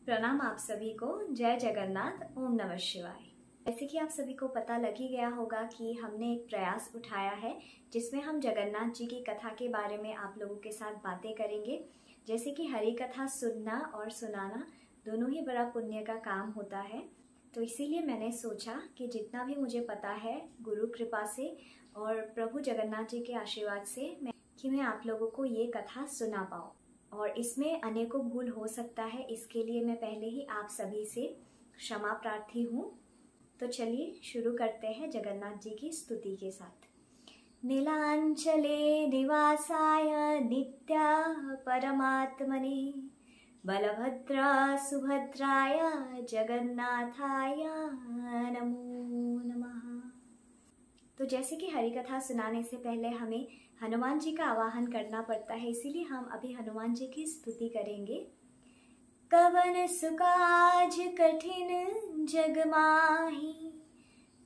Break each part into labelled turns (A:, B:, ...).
A: प्रणाम आप सभी को। जय जगन्नाथ। ओम नमः शिवाय। जैसे कि आप सभी को पता लग ही गया होगा कि हमने एक प्रयास उठाया है जिसमें हम जगन्नाथ जी की कथा के बारे में आप लोगों के साथ बातें करेंगे। जैसे कि हरि कथा सुनना और सुनाना दोनों ही बड़ा पुण्य का काम होता है, तो इसीलिए मैंने सोचा कि जितना भी मुझे पता है गुरु कृपा से और प्रभु जगन्नाथ जी के आशीर्वाद से मैं आप लोगों को ये कथा सुना पाऊँ। और इसमें अनेकों भूल हो सकता है, इसके लिए मैं पहले ही आप सभी से क्षमा प्रार्थी हूँ। तो चलिए शुरू करते हैं जगन्नाथ जी की स्तुति के साथ। नीलांचले निवासाय नित्या परमात्मने बलभद्रा सुभद्राय जगन्नाथाय नमो नमः। तो जैसे कि हरि कथा सुनाने से पहले हमें हनुमान जी का आवाहन करना पड़ता है, इसीलिए हम अभी हनुमान जी की स्तुति करेंगे। कवन सुकाज कठिन जग माही,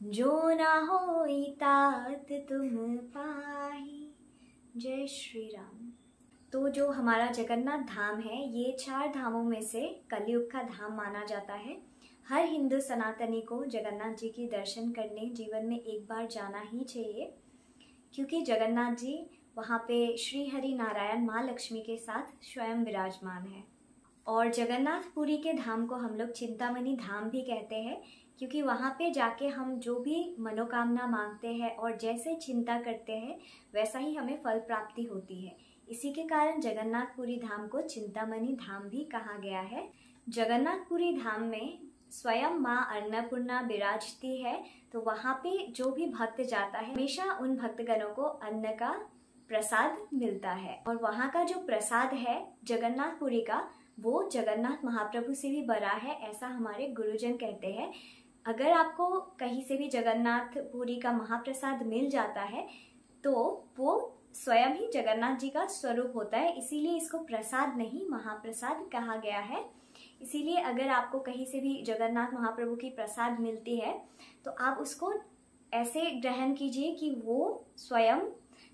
A: जो ना होई तात तुम पाही। जय श्री राम। तो जो हमारा जगन्नाथ धाम है, ये 4 धामों में से कलयुग का धाम माना जाता है। हर हिंदू सनातनी को जगन्नाथ जी की दर्शन करने जीवन में एक बार जाना ही चाहिए, क्योंकि जगन्नाथ जी वहाँ पे श्री हरि नारायण माँ लक्ष्मी के साथ स्वयं विराजमान है। और जगन्नाथपुरी के धाम को हम लोग चिंतामणि धाम भी कहते हैं, क्योंकि वहाँ पे जाके हम जो भी मनोकामना मांगते हैं और जैसे चिंता करते हैं वैसा ही हमें फल प्राप्ति होती है। इसी के कारण जगन्नाथपुरी धाम को चिंतामणि धाम भी कहा गया है। जगन्नाथपुरी धाम में स्वयं माँ अन्नपूर्णा विराजती है, तो वहाँ पे जो भी भक्त जाता है हमेशा उन भक्तगणों को अन्न का प्रसाद मिलता है। और वहाँ का जो प्रसाद है जगन्नाथपुरी का, वो जगन्नाथ महाप्रभु से भी बड़ा है, ऐसा हमारे गुरुजन कहते हैं। अगर आपको कहीं से भी जगन्नाथपुरी का महाप्रसाद मिल जाता है तो वो स्वयं ही जगन्नाथ जी का स्वरूप होता है, इसीलिए इसको प्रसाद नहीं महाप्रसाद कहा गया है। इसीलिए अगर आपको कहीं से भी जगन्नाथ महाप्रभु की प्रसाद मिलती है तो आप उसको ऐसे ग्रहण कीजिए कि वो स्वयं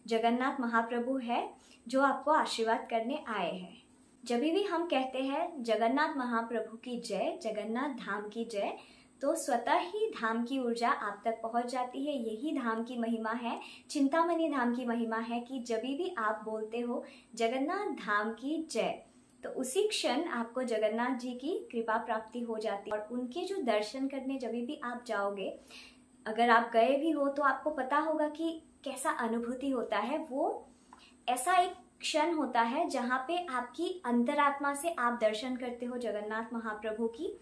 A: जगन्नाथ महाप्रभु है जो आपको आशीर्वाद करने आए हैं। जब भी हम कहते हैं जगन्नाथ महाप्रभु की जय, जगन्नाथ धाम की जय, तो स्वतः ही धाम की ऊर्जा आप तक पहुंच जाती है। यही धाम की महिमा है, चिंतामणि धाम की महिमा है कि जब भी आप बोलते हो जगन्नाथ धाम की जय, तो उसी क्षण आपको जगन्नाथ जी की कृपा प्राप्ति हो जाती है। और उनके जो दर्शन करने जब भी आप जाओगे, अगर आप गए भी हो तो आपको पता होगा कि कैसा अनुभूति होता है। वो ऐसा एक क्षण होता है जहाँ पे आपकी अंतरात्मा से आप दर्शन करते हो जगन्नाथ महाप्रभु की।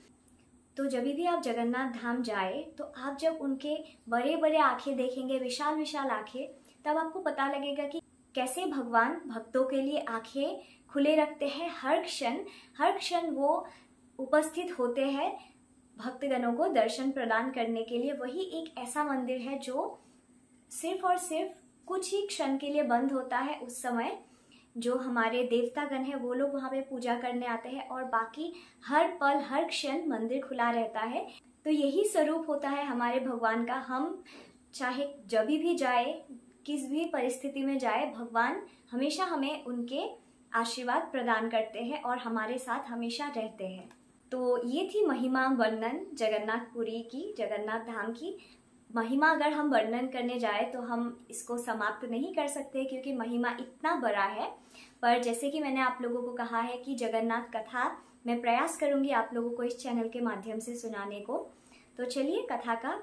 A: तो जब भी आप जगन्नाथ धाम जाए तो आप जब उनके बड़े बड़े आंखें देखेंगे, विशाल विशाल आंखें, तब आपको पता लगेगा कि कैसे भगवान भक्तों के लिए आंखें खुले रखते हैं। हर क्षण वो उपस्थित होते हैं भक्तगणों को दर्शन प्रदान करने के लिए। वही एक ऐसा मंदिर है जो सिर्फ और सिर्फ कुछ ही क्षण के लिए बंद होता है। उस समय जो हमारे देवतागण हैं वो लोग वहाँ पे पूजा करने आते हैं, और बाकी हर पल हर क्षण मंदिर खुला रहता है। तो यही स्वरूप होता है हमारे भगवान का। हम चाहे जब भी जाए, किस भी परिस्थिति में जाए, भगवान हमेशा हमें उनके आशीर्वाद प्रदान करते हैं और हमारे साथ हमेशा रहते हैं। तो ये थी महिमा वर्णन जगन्नाथपुरी की, जगन्नाथ धाम की महिमा। अगर हम वर्णन करने जाए तो हम इसको समाप्त नहीं कर सकते, क्योंकि महिमा इतना बड़ा है। पर जैसे कि मैंने आप लोगों को कहा है कि जगन्नाथ कथा मैं प्रयास करूंगी आप लोगों को इस चैनल के माध्यम से सुनाने को। तो चलिए कथा का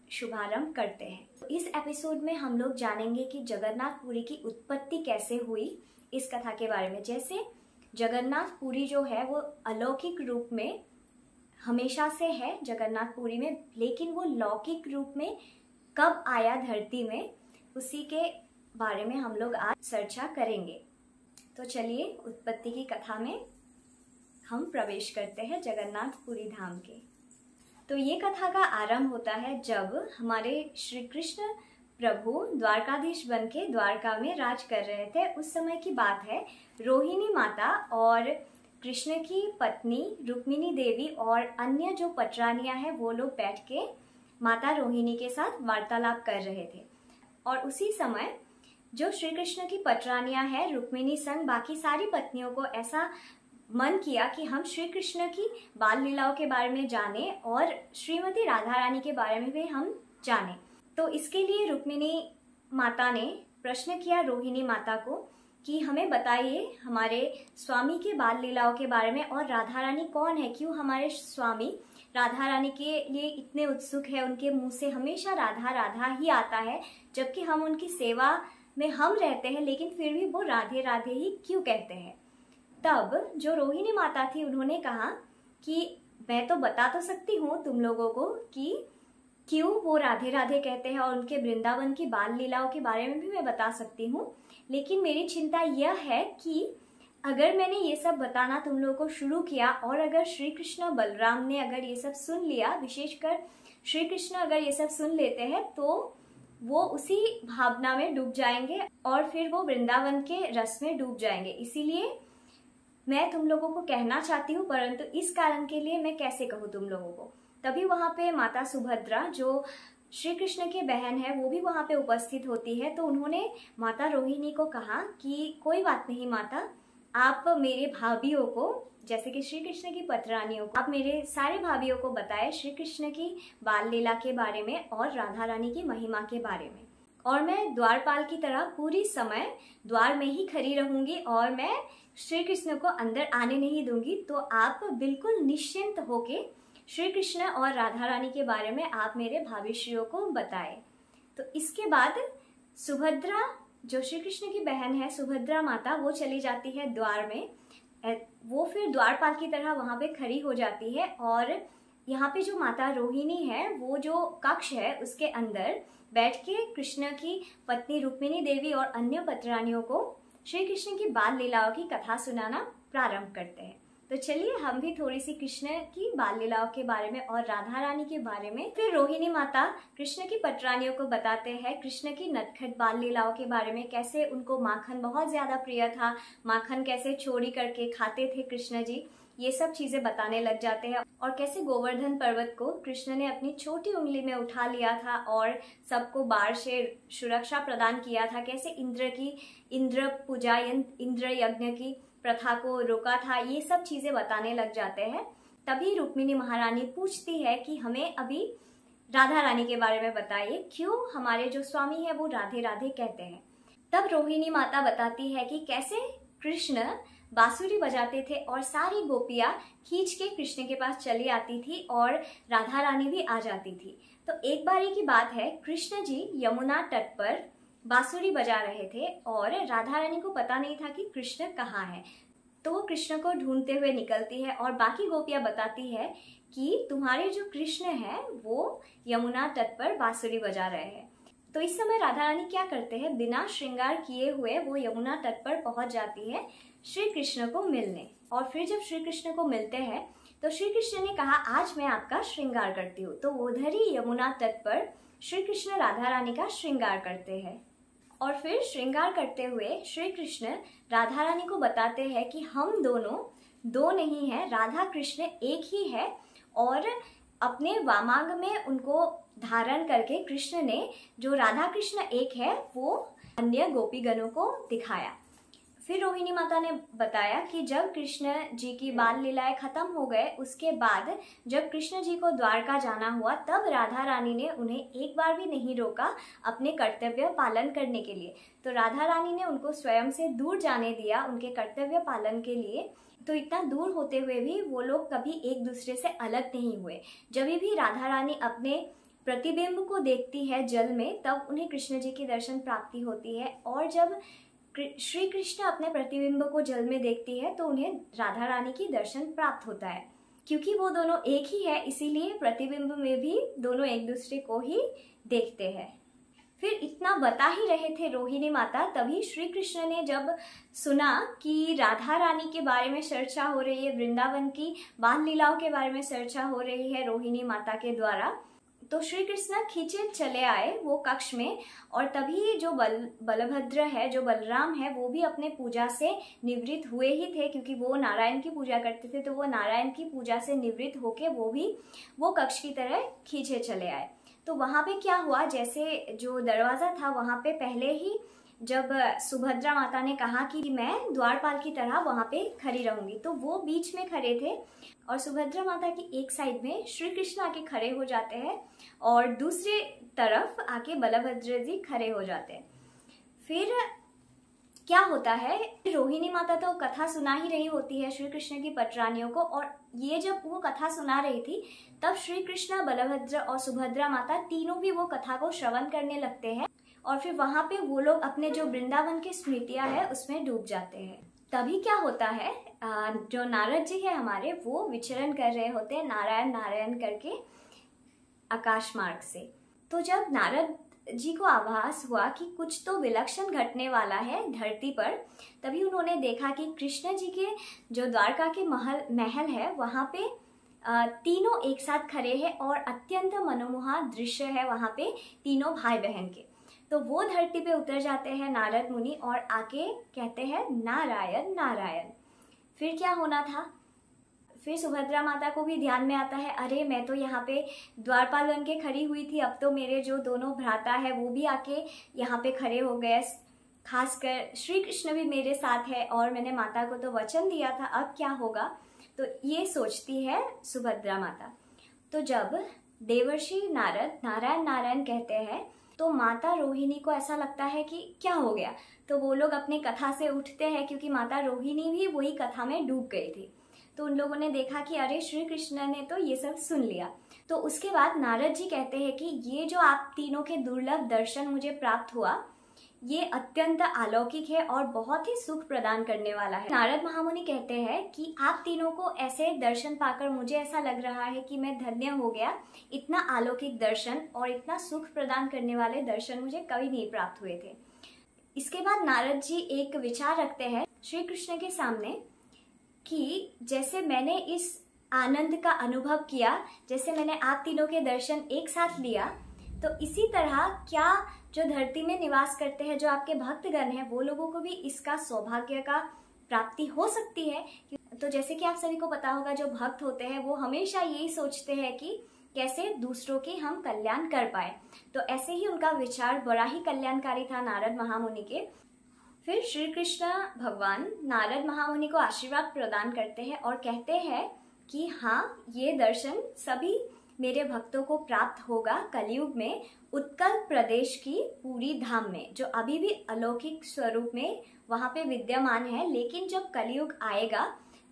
A: शुभारंभ करते हैं। तो इस एपिसोड में हम लोग जानेंगे कि जगन्नाथपुरी की उत्पत्ति कैसे हुई, इस कथा के बारे में। जैसे जगन्नाथपुरी जो है वो अलौकिक रूप में हमेशा से है जगन्नाथपुरी में, लेकिन वो लौकिक रूप में कब आया धरती में, उसी के बारे में हम लोग आज चर्चा करेंगे। तो चलिए उत्पत्ति की कथा में हम प्रवेश करते हैं जगन्नाथपुरी धाम के। तो ये कथा का आरंभ होता है जब हमारे श्री कृष्ण प्रभु द्वारकाधीश बन के द्वारका में राज कर रहे थे। उस समय की बात है। रोहिणी माता और कृष्ण की पत्नी रुक्मिणी देवी और अन्य जो पटरानियां हैं वो लोग बैठ के माता रोहिणी के साथ वार्तालाप कर रहे थे। और उसी समय जो श्री कृष्ण की पटरानियां हैं रुक्मिणी संग बाकी सारी पत्नियों को ऐसा मन किया कि हम श्री कृष्ण की बाल लीलाओं के बारे में जाने और श्रीमती राधा रानी के बारे में भी हम जाने। तो इसके लिए रुक्मिणी माता ने प्रश्न किया रोहिणी माता को कि हमें बताइए हमारे स्वामी के बाल लीलाओं के बारे में, और राधा रानी कौन है, क्यों हमारे स्वामी राधा रानी के लिए इतने उत्सुक है, उनके मुंह से हमेशा राधा राधा ही आता है, जबकि हम उनकी सेवा में हम रहते हैं लेकिन फिर भी वो राधे राधे ही क्यों कहते हैं। तब जो रोहिणी माता थी उन्होंने कहा कि मैं तो बता तो सकती हूँ तुम लोगों को कि क्यों वो राधे राधे कहते हैं, और उनके वृंदावन की बाल लीलाओं के बारे में भी मैं बता सकती हूँ, लेकिन मेरी चिंता यह है कि अगर मैंने ये सब बताना तुम लोगों को शुरू किया और अगर श्री कृष्ण बलराम ने अगर ये सब सुन लिया, विशेषकर श्री कृष्ण अगर ये सब सुन लेते हैं तो वो उसी भावना में डूब जाएंगे और फिर वो वृंदावन के रस में डूब जाएंगे। इसीलिए मैं तुम लोगों को कहना चाहती हूँ, परंतु इस कारण के लिए मैं कैसे कहूँ तुम लोगों को। तभी वहां पे माता सुभद्रा जो श्री कृष्ण की बहन है वो भी वहां पे उपस्थित होती है। तो उन्होंने माता रोहिणी को कहा कि कोई बात नहीं माता, आप मेरे भाभीियों को, जैसे कि श्री कृष्ण की पतरानियों को, आप मेरे सारे भाभीियों को बताएं श्री कृष्ण की बाल लीला के बारे में और राधा रानी की महिमा के बारे में, और मैं द्वारपाल की तरह पूरी समय द्वार में ही खड़ी रहूंगी और मैं श्री कृष्ण को अंदर आने नहीं दूंगी। तो आप बिल्कुल निश्चिंत होके श्री कृष्ण और राधा रानी के बारे में आप मेरे भाभीश्रियों को बताएं। तो इसके बाद सुभद्रा जो श्री कृष्ण की बहन है, सुभद्रा माता, वो चली जाती है द्वार में। वो फिर द्वारपाल की तरह वहां पे खड़ी हो जाती है और यहाँ पे जो माता रोहिणी है वो जो कक्ष है उसके अंदर बैठ के कृष्ण की पत्नी रुक्मिणी देवी और अन्य पतरानियों को श्री कृष्ण की बाल लीलाओं की कथा सुनाना प्रारंभ करते हैं। तो चलिए हम भी थोड़ी सी कृष्ण की बाल लीलाओं के बारे में और राधा रानी के बारे में, फिर रोहिणी माता कृष्ण की पटरानियों को बताते हैं कृष्ण की नटखट बाल लीलाओं के बारे में, कैसे उनको माखन बहुत ज्यादा प्रिय था, माखन कैसे चोरी करके खाते थे कृष्ण जी, ये सब चीजें बताने लग जाते हैं। और कैसे गोवर्धन पर्वत को कृष्ण ने अपनी छोटी उंगली में उठा लिया था और सबको बाढ़ से सुरक्षा प्रदान किया था, कैसे इंद्र पूजा, इंद्र यज्ञ की प्रथा को रोका था, ये सब चीजें बताने लग जाते हैं। तभी रुक्मिणी महारानी पूछती है कि हमें अभी राधा रानी के बारे में बताइए, क्यों हमारे जो स्वामी है वो राधे राधे कहते हैं। तब रोहिणी माता बताती है कि कैसे कृष्ण बांसुरी बजाते थे और सारी गोपियां खींच के कृष्ण के पास चली आती थी और राधा रानी भी आ जाती थी। तो एक बारी की बात है, कृष्ण जी यमुना तट पर बांसुरी बजा रहे थे और राधा रानी को पता नहीं था कि कृष्ण कहाँ है। तो वो कृष्ण को ढूंढते हुए निकलती है और बाकी गोपियां बताती है कि तुम्हारे जो कृष्ण है वो यमुना तट पर बांसुरी बजा रहे हैं। तो इस समय राधा रानी क्या करते हैं, बिना श्रृंगार किए हुए वो यमुना तट पर पहुंच जाती है श्री कृष्ण को मिलने। और फिर जब श्री कृष्ण को मिलते हैं तो श्री कृष्ण ने कहा आज मैं आपका श्रृंगार करती हूँ। तो उधर ही यमुना तट पर श्री कृष्ण राधा रानी का श्रृंगार करते हैं। और फिर श्रृंगार करते हुए श्री कृष्ण राधा रानी को बताते हैं कि हम दोनों दो नहीं है, राधा कृष्ण एक ही है। और अपने वामांग में उनको धारण करके कृष्ण ने जो राधा कृष्ण एक है वो अन्य गोपीगणों को दिखाया। फिर रोहिणी माता ने बताया कि जब कृष्ण जी की बाल लीलाएं खत्म हो गए, उसके बाद जब कृष्ण जी को द्वारका जाना हुआ तब राधा रानी ने उन्हें एक बार भी नहीं रोका अपने कर्तव्य पालन करने के लिए। तो राधा रानी ने उनको स्वयं से दूर जाने दिया उनके कर्तव्य पालन के लिए। तो इतना दूर होते हुए भी वो लोग कभी एक दूसरे से अलग नहीं हुए। जब भी राधा रानी अपने प्रतिबिंब को देखती है जल में तब उन्हें कृष्ण जी की दर्शन प्राप्ति होती है, और जब श्री कृष्ण अपने प्रतिबिंब को जल में देखती है तो उन्हें राधा रानी की दर्शन प्राप्त होता है। क्योंकि वो दोनों एक ही है इसीलिए प्रतिबिंब में भी दोनों एक दूसरे को ही देखते हैं। फिर इतना बता ही रहे थे रोहिणी माता, तभी श्री कृष्ण ने जब सुना कि राधा रानी के बारे में चर्चा हो रही है, वृंदावन की बाल लीलाओं के बारे में चर्चा हो रही है रोहिणी माता के द्वारा, तो श्री कृष्ण खींचे चले आए वो कक्ष में। और तभी जो बलभद्र है, जो बलराम है, वो भी अपने पूजा से निवृत्त हुए ही थे, क्योंकि वो नारायण की पूजा करते थे। तो वो नारायण की पूजा से निवृत्त होके वो भी वो कक्ष की तरह खींचे चले आए। तो वहां पे क्या हुआ, जैसे जो दरवाजा था वहां पे पहले ही जब सुभद्रा माता ने कहा कि मैं द्वारपाल की तरह वहां पे खड़ी रहूंगी, तो वो बीच में खड़े थे और सुभद्रा माता की एक साइड में श्री कृष्ण आके खड़े हो जाते हैं और दूसरी तरफ आके बलभद्र जी खड़े हो जाते हैं। फिर क्या होता है, रोहिणी माता तो कथा सुना ही रही होती है श्री कृष्ण की पटरानियों को, और ये जब वो कथा सुना रही थी तब श्री कृष्ण, बलभद्र और सुभद्रा माता तीनों भी वो कथा को श्रवण करने लगते हैं और फिर वहां पे वो लोग अपने जो वृंदावन की स्मृतियां है उसमें डूब जाते हैं। तभी क्या होता है, जो नारद जी है हमारे, वो विचरण कर रहे होते हैं नारायण नारायण करके आकाश मार्ग से। तो जब नारद जी को आभास हुआ कि कुछ तो विलक्षण घटने वाला है धरती पर, तभी उन्होंने देखा कि कृष्ण जी के जो द्वारका के महल है वहां पे तीनों एक साथ खड़े हैं और अत्यंत मनोमोहा दृश्य है वहां पे तीनों भाई बहन के। तो वो धरती पे उतर जाते हैं नारद मुनि और आके कहते हैं नारायण नारायण। फिर क्या होना था, फिर सुभद्रा माता को भी ध्यान में आता है, अरे मैं तो यहाँ पे द्वारपाल बन के खड़ी हुई थी, अब तो मेरे जो दोनों भ्राता है वो भी आके यहाँ पे खड़े हो गए, खासकर श्री कृष्ण भी मेरे साथ है और मैंने माता को तो वचन दिया था, अब क्या होगा। तो ये सोचती है सुभद्रा माता। तो जब देवर्षि नारद नारायण नारायण कहते हैं तो माता रोहिणी को ऐसा लगता है कि क्या हो गया, तो वो लोग अपनी कथा से उठते हैं क्योंकि माता रोहिणी भी वही कथा में डूब गई थी। तो उन लोगों ने देखा कि अरे श्री कृष्ण ने तो ये सब सुन लिया। तो उसके बाद नारद जी कहते हैं कि ये जो आप तीनों के दुर्लभ दर्शन मुझे प्राप्त हुआ, ये अत्यंत अलौकिक है और बहुत ही सुख प्रदान करने वाला है। नारद महामुनि कहते हैं कि आप तीनों को ऐसे दर्शन पाकर मुझे ऐसा लग रहा है कि मैं धन्य हो गया। इतना अलौकिक दर्शन और इतना सुख प्रदान करने वाले दर्शन मुझे कभी नहीं प्राप्त हुए थे। इसके बाद नारद जी एक विचार रखते हैं श्री कृष्ण के सामने कि जैसे मैंने इस आनंद का अनुभव किया, जैसे मैंने आप तीनों के दर्शन एक साथ लिया, तो इसी तरह क्या जो धरती में निवास करते हैं, जो आपके भक्तगण हैं, वो लोगों को भी इसका सौभाग्य का प्राप्ति हो सकती है। तो जैसे कि आप सभी को पता होगा, जो भक्त होते हैं वो हमेशा यही सोचते हैं कि कैसे दूसरों के हम कल्याण कर पाए। तो ऐसे ही उनका विचार बड़ा ही कल्याणकारी था नारद महामुनि के। फिर श्री कृष्ण भगवान नारद महामुनि को आशीर्वाद प्रदान करते हैं और कहते हैं कि हाँ, ये दर्शन सभी मेरे भक्तों को प्राप्त होगा कलयुग में, उत्कल प्रदेश की पूरी धाम में, जो अभी भी अलौकिक स्वरूप में वहां पे विद्यमान है। लेकिन जब कलयुग आएगा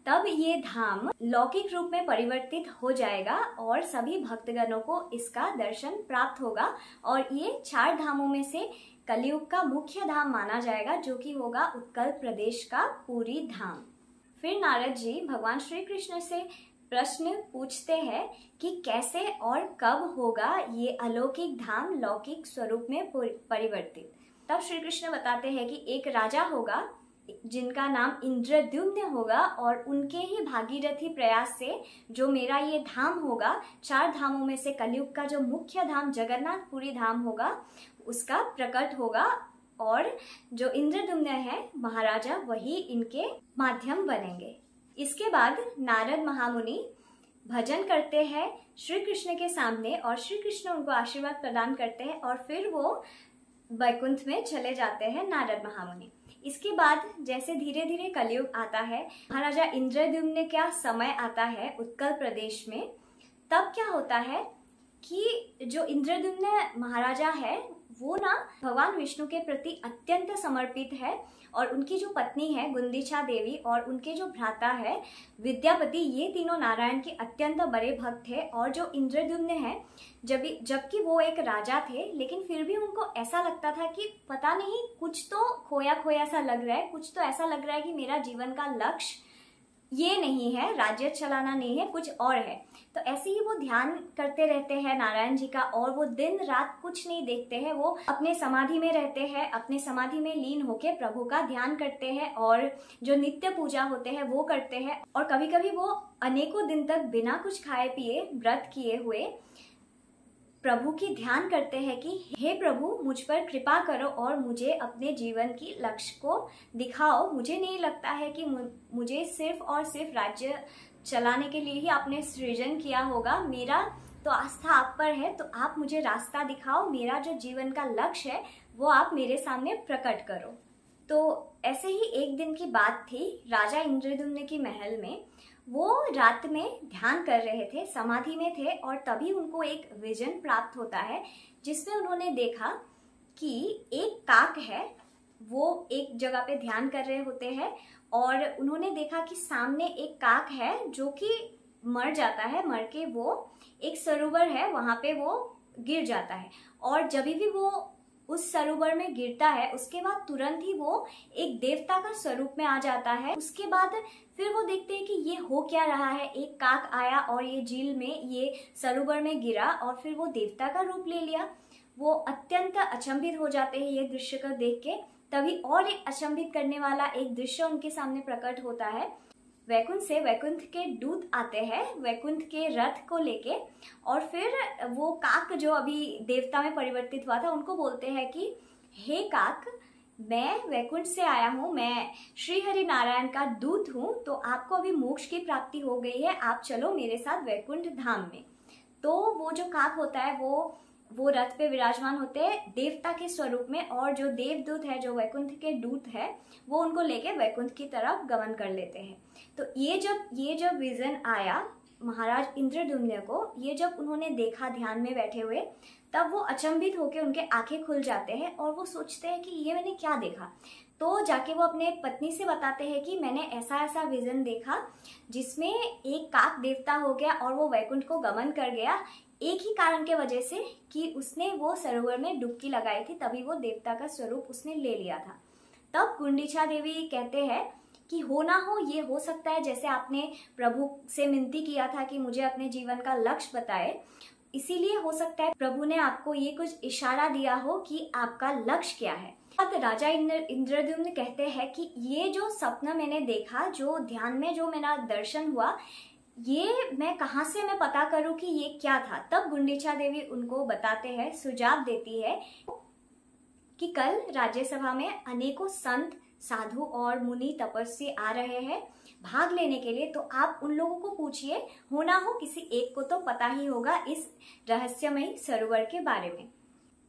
A: तब ये धाम लौकिक रूप में परिवर्तित हो जाएगा और सभी भक्तगणों को इसका दर्शन प्राप्त होगा और ये 4 धामों में से कलयुग का मुख्य धाम माना जाएगा, जो कि होगा उत्कल प्रदेश का पूरी धाम। फिर नारद जी भगवान श्री कृष्ण से प्रश्न पूछते हैं कि कैसे और कब होगा ये अलौकिक धाम लौकिक स्वरूप में परिवर्तित। तब श्री कृष्ण बताते हैं कि एक राजा होगा जिनका नाम इंद्रद्युम्न होगा और उनके ही भागीरथी प्रयास से जो मेरा ये धाम होगा, 4 धामों में से कलयुग का जो मुख्य धाम जगन्नाथपुरी धाम होगा, उसका प्रकट होगा और जो इंद्रद्युम्न है महाराजा, वही इनके माध्यम बनेंगे। इसके बाद नारद महामुनि भजन करते हैं श्री कृष्ण के सामने और श्री कृष्ण उनको आशीर्वाद प्रदान करते हैं और फिर वो वैकुंठ में चले जाते हैं नारद महामुनि। इसके बाद जैसे धीरे धीरे कलयुग आता है, महाराजा इंद्रद्युम्न का समय आता है उत्कल प्रदेश में, तब क्या होता है कि जो इंद्रद्युम्न महाराजा है वो ना भगवान विष्णु के प्रति अत्यंत समर्पित है और उनकी जो पत्नी है गुंदिचा देवी और उनके जो भ्राता है विद्यापति, ये तीनों नारायण के अत्यंत बड़े भक्त थे। और जो इंद्रद्युम्न है, जबकि वो एक राजा थे, लेकिन फिर भी उनको ऐसा लगता था कि पता नहीं कुछ तो खोया खोया सा लग रहा है, कुछ तो ऐसा लग रहा है कि मेरा जीवन का लक्ष्य ये नहीं है, राज्य चलाना नहीं है, कुछ और है। तो ऐसे ही वो ध्यान करते रहते हैं नारायण जी का और वो दिन रात कुछ नहीं देखते हैं, वो अपने समाधि में रहते हैं, अपने समाधि में लीन होके प्रभु का ध्यान करते हैं और जो नित्य पूजा होते हैं वो करते हैं। और कभी कभी वो अनेकों दिन तक बिना कुछ खाए पिए व्रत किए हुए प्रभु की ध्यान करते हैं कि हे प्रभु, मुझ पर कृपा करो और मुझे अपने जीवन की लक्ष्य को दिखाओ। मुझे नहीं लगता है कि मुझे सिर्फ और सिर्फ राज्य चलाने के लिए ही आपने सृजन किया होगा, मेरा तो आस्था आप पर है, तो आप मुझे रास्ता दिखाओ, मेरा जो जीवन का लक्ष्य है वो आप मेरे सामने प्रकट करो। तो ऐसे ही एक दिन की बात थी, राजा इंद्रद्युम्न की महल में वो रात में ध्यान कर रहे थे, समाधि में थे, और तभी उनको एक विजन प्राप्त होता है जिसमें उन्होंने देखा कि एक काक है, वो एक जगह पे ध्यान कर रहे होते हैं और उन्होंने देखा कि सामने एक काक है जो कि मर जाता है, मर के वो एक सरोवर है वहां पे वो गिर जाता है, और जब भी वो उस सरोवर में गिरता है उसके बाद तुरंत ही वो एक देवता का स्वरूप में आ जाता है। उसके बाद फिर वो देखते हैं कि ये हो क्या रहा है, एक काक आया और ये झील में, ये सरोवर में गिरा और फिर वो देवता का रूप ले लिया। वो अत्यंत अचंभित हो जाते हैं ये दृश्य को देख के। तभी और एक अचंभित करने वाला एक दृश्य उनके सामने प्रकट होता है। वैकुंठ से वैकुंठ के दूत आते हैं वैकुंठ के रथ को लेके, और फिर वो काक जो अभी देवता में परिवर्तित हुआ था उनको बोलते हैं कि हे काक, मैं वैकुंठ से आया हूँ, मैं श्री हरि नारायण का दूत हूँ, तो आपको अभी मोक्ष की प्राप्ति हो गई है, आप चलो मेरे साथ वैकुंठ धाम में। तो वो जो काक होता है वो रथ पे विराजमान होते हैं देवता के स्वरूप में, और जो देवदूत है, जो वैकुंठ के दूत है, वो उनको लेके वैकुंठ की तरफ गमन कर लेते हैं। तो ये जब विजन आया महाराज इंद्रद्युम्न को, ये जब उन्होंने देखा ध्यान में बैठे हुए, तब वो अचंभित होके उनके आंखें खुल जाते हैं और वो सोचते हैं कि ये मैंने क्या देखा। तो जाके वो अपने पत्नी से बताते हैं कि मैंने ऐसा ऐसा विजन देखा जिसमें एक काक देवता हो गया और वो वैकुंठ को गमन कर गया, एक ही कारण के वजह से कि उसने वो सरोवर में डुबकी लगाई थी, तभी वो देवता का स्वरूप उसने ले लिया था। तब गुंडीचा देवी कहते हैं कि हो ना हो, ये हो सकता है जैसे आपने प्रभु से विनती किया था कि मुझे अपने जीवन का लक्ष्य बताए, इसीलिए हो सकता है प्रभु ने आपको ये कुछ इशारा दिया हो कि आपका लक्ष्य क्या है। अब राजा इंद्रद्युम्न कहते हैं कि ये जो सपना मैंने देखा, जो ध्यान में जो मेरा दर्शन हुआ, ये मैं कहाँ से मैं पता करूं कि ये क्या था। तब गुंडीचा देवी उनको बताते हैं, सुझाव देती है कि कल राज्यसभा में अनेकों संत, साधु और मुनि तपस्वी आ रहे हैं भाग लेने के लिए, तो आप उन लोगों को पूछिए, हो ना हो किसी एक को तो पता ही होगा इस रहस्यमयी सरोवर के बारे में।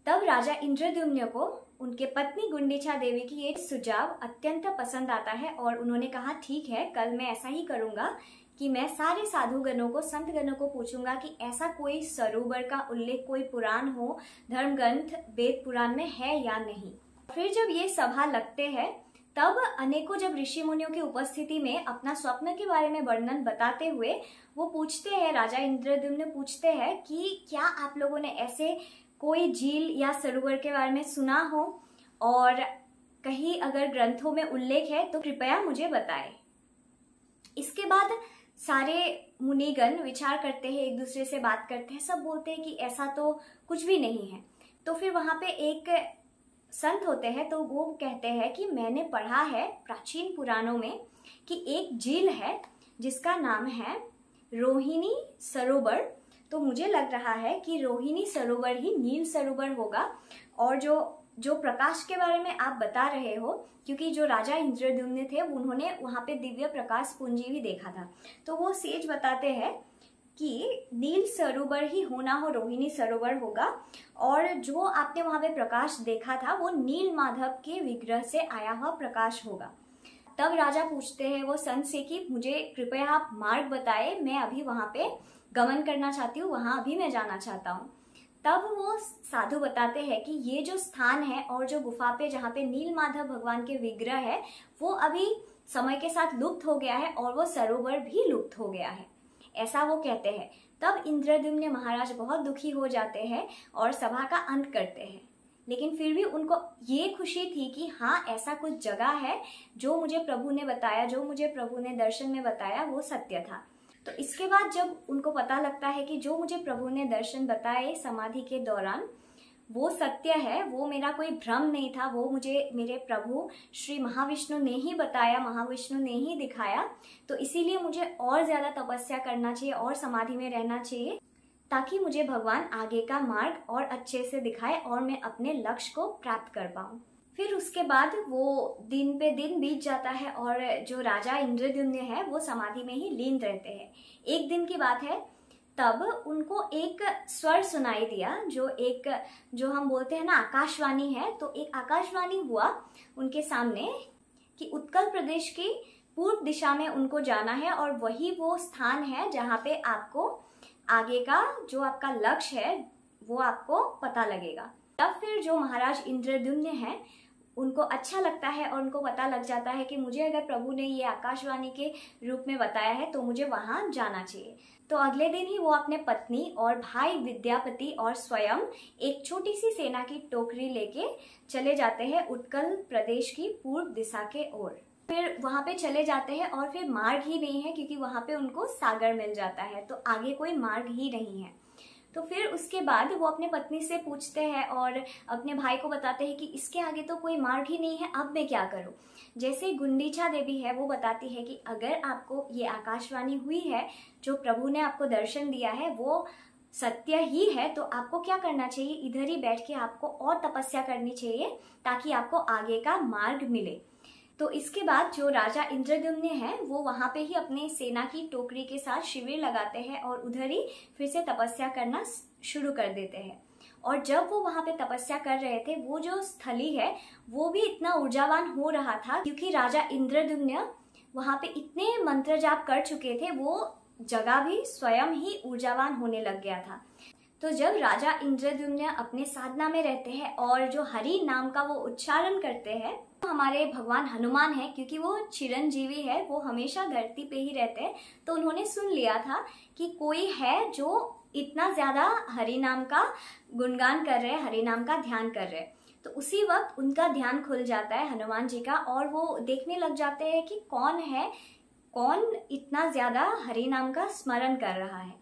A: तब राजा इंद्रद्युम्न को उनके पत्नी गुंडीचा देवी की ये सुझाव अत्यंत पसंद आता है और उन्होंने कहा ठीक है, कल मैं ऐसा ही करूंगा कि मैं सारे साधुगणों को, संतगणों को पूछूंगा कि ऐसा कोई सरोवर का उल्लेख कोई पुराण हो, धर्म ग्रंथ वेद पुराण में है या नहीं। फिर जब ये सभा लगते हैं तब अनेकों जब ऋषि मुनियों की उपस्थिति में अपना स्वप्न के बारे में वर्णन बताते हुए वो पूछते हैं, राजा इंद्रद्युम्न पूछते हैं कि क्या आप लोगों ने ऐसे कोई झील या सरोवर के बारे में सुना हो और कहीं अगर ग्रंथों में उल्लेख है तो कृपया मुझे बताएं। इसके बाद सारे मुनिगण विचार करते हैं, एक दूसरे से बात करते हैं, सब बोलते हैं कि ऐसा तो कुछ भी नहीं है। तो फिर वहां पे एक संत होते हैं, तो वो कहते हैं कि मैंने पढ़ा है प्राचीन पुराणों में कि एक झील है जिसका नाम है रोहिणी सरोवर। तो मुझे लग रहा है कि रोहिणी सरोवर ही नील सरोवर होगा। और जो प्रकाश के बारे में आप बता रहे हो, क्योंकि जो राजा इंद्रद्युम्न थे उन्होंने वहां पे दिव्य प्रकाश पुंजी भी देखा था, तो वो सेज बताते हैं कि नील सरोवर ही होना हो, रोहिणी सरोवर होगा, और जो आपने वहां पे प्रकाश देखा था वो नील माधव के विग्रह से आया हुआ प्रकाश होगा। तब राजा पूछते हैं वो संत से कि मुझे कृपया आप मार्ग बताए, मैं अभी वहां पे गमन करना चाहती हूँ, वहां अभी मैं जाना चाहता हूँ। तब वो साधु बताते हैं कि ये जो स्थान है और जो गुफा पे जहाँ पे नील माधव भगवान के विग्रह है वो अभी समय के साथ लुप्त हो गया है और वो सरोवर भी लुप्त हो गया है, ऐसा वो कहते हैं। तब इंद्रद्युम्न महाराज बहुत दुखी हो जाते हैं और सभा का अंत करते हैं, लेकिन फिर भी उनको ये खुशी थी कि हाँ, ऐसा कुछ जगह है जो मुझे प्रभु ने बताया, जो मुझे प्रभु ने दर्शन में बताया वो सत्य था। तो इसके बाद जब उनको पता लगता है कि जो मुझे प्रभु ने दर्शन बताए समाधि के दौरान वो सत्य है, वो मेरा कोई भ्रम नहीं था, वो मुझे मेरे प्रभु श्री महाविष्णु ने ही बताया, महाविष्णु ने ही दिखाया, तो इसीलिए मुझे और ज्यादा तपस्या करना चाहिए और समाधि में रहना चाहिए ताकि मुझे भगवान आगे का मार्ग और अच्छे से दिखाए और मैं अपने लक्ष्य को प्राप्त कर पाऊं। फिर उसके बाद वो दिन पे दिन बीत जाता है और जो राजा इंद्रद्युम्न है वो समाधि में ही लीन रहते हैं। एक दिन की बात है, तब उनको एक स्वर सुनाई दिया, जो हम बोलते हैं ना आकाशवाणी है। तो एक आकाशवाणी हुआ उनके सामने कि उत्कल प्रदेश की पूर्व दिशा में उनको जाना है और वही वो स्थान है जहाँ पे आपको आगे का जो आपका लक्ष्य है वो आपको पता लगेगा। तब फिर जो महाराज इंद्रद्युम्न है उनको अच्छा लगता है और उनको पता लग जाता है कि मुझे अगर प्रभु ने ये आकाशवाणी के रूप में बताया है तो मुझे वहां जाना चाहिए। तो अगले दिन ही वो अपने पत्नी और भाई विद्यापति और स्वयं एक छोटी सी सेना की टोकरी लेके चले जाते हैं उत्कल प्रदेश की पूर्व दिशा के ओर। फिर वहां पे चले जाते हैं और फिर मार्ग ही नहीं है क्योंकि वहां पे उनको सागर मिल जाता है, तो आगे कोई मार्ग ही नहीं है। तो फिर उसके बाद वो अपने पत्नी से पूछते हैं और अपने भाई को बताते हैं कि इसके आगे तो कोई मार्ग ही नहीं है, अब मैं क्या करूं। जैसे गुंडीचा देवी है वो बताती है कि अगर आपको ये आकाशवाणी हुई है, जो प्रभु ने आपको दर्शन दिया है वो सत्य ही है, तो आपको क्या करना चाहिए, इधर ही बैठ के आपको और तपस्या करनी चाहिए ताकि आपको आगे का मार्ग मिले। तो इसके बाद जो राजा इंद्रद्युम्न है वो वहां पे ही अपने सेना की टोकरी के साथ शिविर लगाते हैं और उधर ही फिर से तपस्या करना शुरू कर देते हैं। और जब वो वहां पे तपस्या कर रहे थे, वो जो स्थली है वो भी इतना ऊर्जावान हो रहा था क्योंकि राजा इंद्रद्युम्न वहां पे इतने मंत्र जाप कर चुके थे, वो जगह भी स्वयं ही ऊर्जावान होने लग गया था। तो जब राजा इंद्रद्युम्न अपने साधना में रहते हैं और जो हरि नाम का वो उच्चारण करते हैं, तो हमारे भगवान हनुमान है, क्योंकि वो चिरंजीवी है, वो हमेशा धरती पे ही रहते हैं, तो उन्होंने सुन लिया था कि कोई है जो इतना ज्यादा हरि नाम का गुणगान कर रहे हैं, हरि नाम का ध्यान कर रहे हैं। तो उसी वक्त उनका ध्यान खुल जाता है हनुमान जी का और वो देखने लग जाते हैं कि कौन इतना ज्यादा हरि नाम का स्मरण कर रहा है।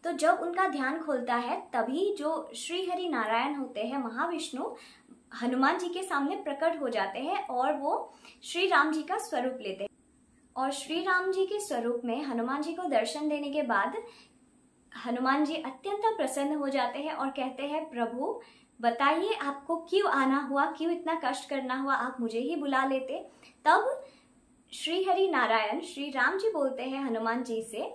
A: तो जब उनका ध्यान खुलता है तभी जो श्री हरि नारायण होते हैं, महाविष्णु, हनुमान जी के सामने प्रकट हो जाते हैं और वो श्री राम जी का स्वरूप लेते हैं। और श्री राम जी के स्वरूप में हनुमान जी को दर्शन देने के बाद हनुमान जी अत्यंत प्रसन्न हो जाते हैं और कहते हैं, प्रभु बताइए आपको क्यों आना हुआ, क्यों इतना कष्ट करना हुआ, आप मुझे ही बुला लेते। तब श्री हरि नारायण श्री राम जी बोलते हैं हनुमान जी से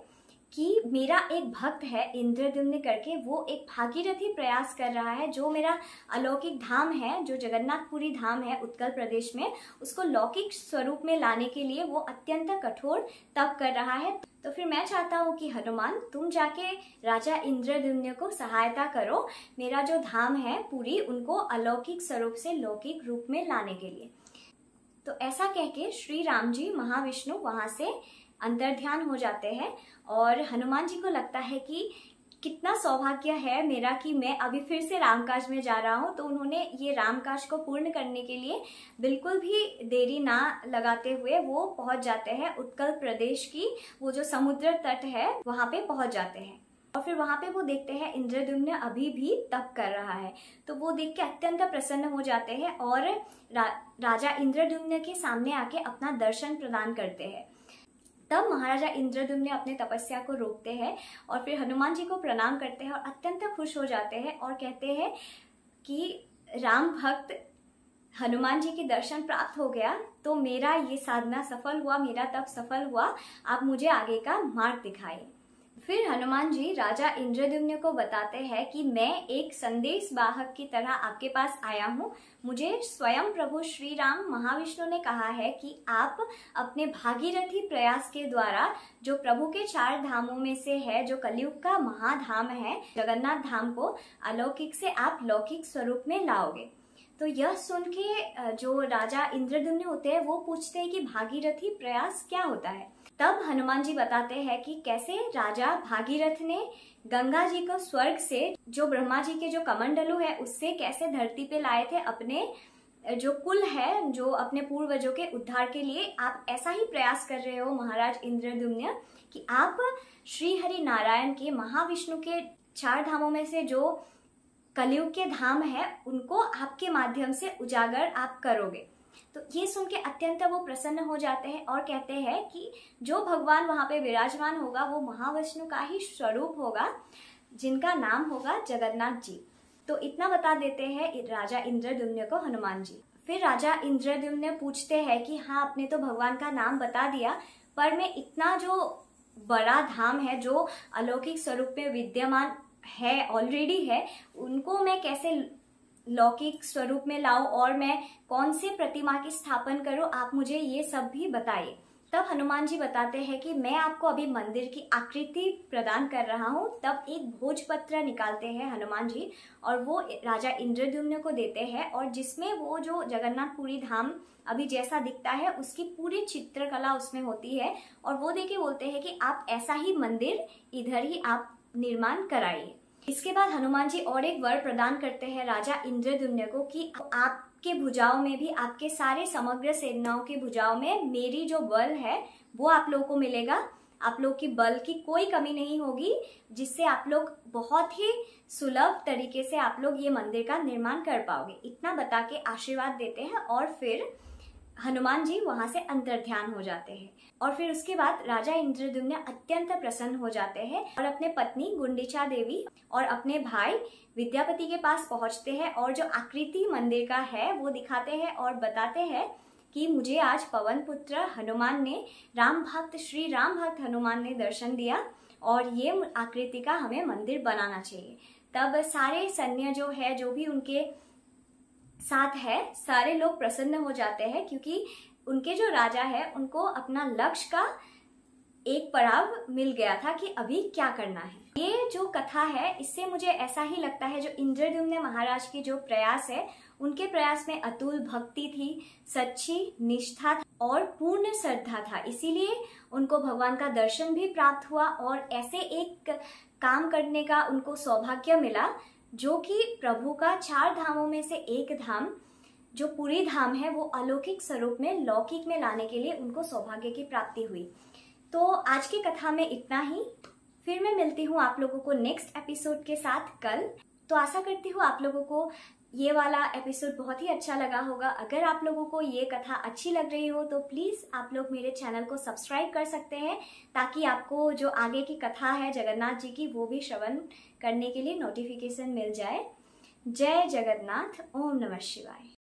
A: कि मेरा एक भक्त है इंद्रद्युम्न करके, वो एक भागीरथी प्रयास कर रहा है, जो मेरा अलौकिक धाम है, जो जगन्नाथपुरी धाम है उत्कल प्रदेश में, उसको लौकिक स्वरूप में लाने के लिए वो अत्यंत कठोर तप कर रहा है। तो फिर मैं चाहता हूँ कि हनुमान तुम जाके राजा इंद्रद्युम्न को सहायता करो, मेरा जो धाम है पूरी उनको अलौकिक स्वरूप से लौकिक रूप में लाने के लिए। तो ऐसा कह के श्री राम जी महाविष्णु वहां से अंतर्ध्यान हो जाते हैं और हनुमान जी को लगता है कि कितना सौभाग्य है मेरा कि मैं अभी फिर से रामकाज में जा रहा हूँ। तो उन्होंने ये रामकाज को पूर्ण करने के लिए बिल्कुल भी देरी ना लगाते हुए वो पहुंच जाते हैं उत्कल प्रदेश की वो जो समुद्र तट है वहां पे पहुंच जाते हैं। और फिर वहां पे वो देखते हैं इंद्रद्युम्न अभी भी तप कर रहा है, तो वो देख के अत्यंत प्रसन्न हो जाते हैं और राजा इंद्रद्युम्न के सामने आके अपना दर्शन प्रदान करते हैं। तब महाराजा इंद्रद्युम्न अपने तपस्या को रोकते हैं और फिर हनुमान जी को प्रणाम करते हैं और अत्यंत खुश हो जाते हैं और कहते हैं कि राम भक्त हनुमान जी के दर्शन प्राप्त हो गया, तो मेरा ये साधना सफल हुआ, मेरा तप सफल हुआ, आप मुझे आगे का मार्ग दिखाइए। फिर हनुमान जी राजा इंद्रद्युम्न को बताते हैं कि मैं एक संदेश वाहक की तरह आपके पास आया हूँ। मुझे स्वयं प्रभु श्री राम महाविष्णु ने कहा है कि आप अपने भागीरथी प्रयास के द्वारा जो प्रभु के 4 धामों में से है, जो कलयुग का महाधाम है जगन्नाथ धाम, को अलौकिक से आप लौकिक स्वरूप में लाओगे। तो यह सुन के जो राजा इंद्रद्युम्न होते हैं वो पूछते हैं कि भागीरथी प्रयास क्या होता है। तब हनुमान जी बताते हैं कि कैसे राजा भागीरथ ने गंगा जी को स्वर्ग से, जो ब्रह्मा जी के जो कमंडलू है उससे कैसे धरती पे लाए थे अपने जो कुल है, जो अपने पूर्वजों के उद्धार के लिए। आप ऐसा ही प्रयास कर रहे हो महाराज इंद्रद्युम्न कि आप श्री हरि नारायण के महाविष्णु के 4 धामों में से जो कलयुग के धाम है उनको आपके माध्यम से उजागर आप करोगे। तो ये सुन के अत्यंत वो प्रसन्न हो जाते हैं और कहते हैं कि जो भगवान वहां पे विराजमान होगा वो महाविष्णु का ही स्वरूप होगा, जिनका नाम होगा जगन्नाथ जी। तो इतना बता देते हैं राजा इंद्रद्युम्न को हनुमान जी। फिर राजा इंद्रद्युम्न पूछते हैं कि हाँ, आपने तो भगवान का नाम बता दिया, पर मैं इतना जो बड़ा धाम है जो अलौकिक स्वरूप में विद्यमान है, ऑलरेडी है, उनको मैं कैसे लौकिक स्वरूप में लाऊं और मैं कौन से प्रतिमा की स्थापन करूं, आप मुझे ये सब भी बताइए। तब हनुमान जी बताते हैं कि मैं आपको अभी मंदिर की आकृति प्रदान कर रहा हूं। तब एक भोजपत्र निकालते हैं हनुमान जी और वो राजा इंद्रद्युम्न को देते हैं, और जिसमें वो जो जगन्नाथपुरी धाम अभी जैसा दिखता है उसकी पूरी चित्रकला उसमें होती है। और वो देके बोलते हैं कि आप ऐसा ही मंदिर इधर ही आप निर्माण कराइए। इसके बाद हनुमान जी और एक वर प्रदान करते हैं राजा इंद्रद्युम्न को कि आपके भुजाओं में भी, आपके सारे समग्र सेनाओं के भुजाओं में मेरी जो बल है वो आप लोगों को मिलेगा। आप लोग की बल की कोई कमी नहीं होगी, जिससे आप लोग बहुत ही सुलभ तरीके से आप लोग ये मंदिर का निर्माण कर पाओगे। इतना बता के आशीर्वाद देते हैं और फिर हनुमान जी वहां से अंतर्ध्यान हो जाते हैं। और फिर उसके बाद राजा इंद्रद्युम्न अत्यंत प्रसन्न हो जाते हैं और अपने पत्नी गुंडिचा देवी और अपने भाई विद्यापति के पास पहुंचते हैं और जो आकृति मंदिर का है वो दिखाते हैं और बताते हैं कि मुझे आज पवन पुत्र हनुमान ने, श्री राम भक्त हनुमान ने दर्शन दिया और ये आकृति का हमें मंदिर बनाना चाहिए। तब सारे सैन्य जो है, जो भी उनके साथ है, सारे लोग प्रसन्न हो जाते हैं, क्योंकि उनके जो राजा है उनको अपना लक्ष्य का एक पड़ाव मिल गया था कि अभी क्या करना है। ये जो कथा है इससे मुझे ऐसा ही लगता है, जो इंद्रद्युम्न महाराज की जो प्रयास है, उनके प्रयास में अतुल भक्ति थी, सच्ची निष्ठा और पूर्ण श्रद्धा था, इसीलिए उनको भगवान का दर्शन भी प्राप्त हुआ और ऐसे एक काम करने का उनको सौभाग्य मिला जो कि प्रभु का 4 धामों में से एक धाम, जो पूरी धाम है, वो अलौकिक स्वरूप में लौकिक में लाने के लिए उनको सौभाग्य की प्राप्ति हुई। तो आज की कथा में इतना ही। फिर मैं मिलती हूँ आप लोगों को नेक्स्ट एपिसोड के साथ कल। तो आशा करती हूँ आप लोगों को ये वाला एपिसोड बहुत ही अच्छा लगा होगा। अगर आप लोगों को ये कथा अच्छी लग रही हो तो प्लीज आप लोग मेरे चैनल को सब्सक्राइब कर सकते हैं, ताकि आपको जो आगे की कथा है जगन्नाथ जी की वो भी श्रवण करने के लिए नोटिफिकेशन मिल जाए। जय जगन्नाथ। ओम नमः शिवाय।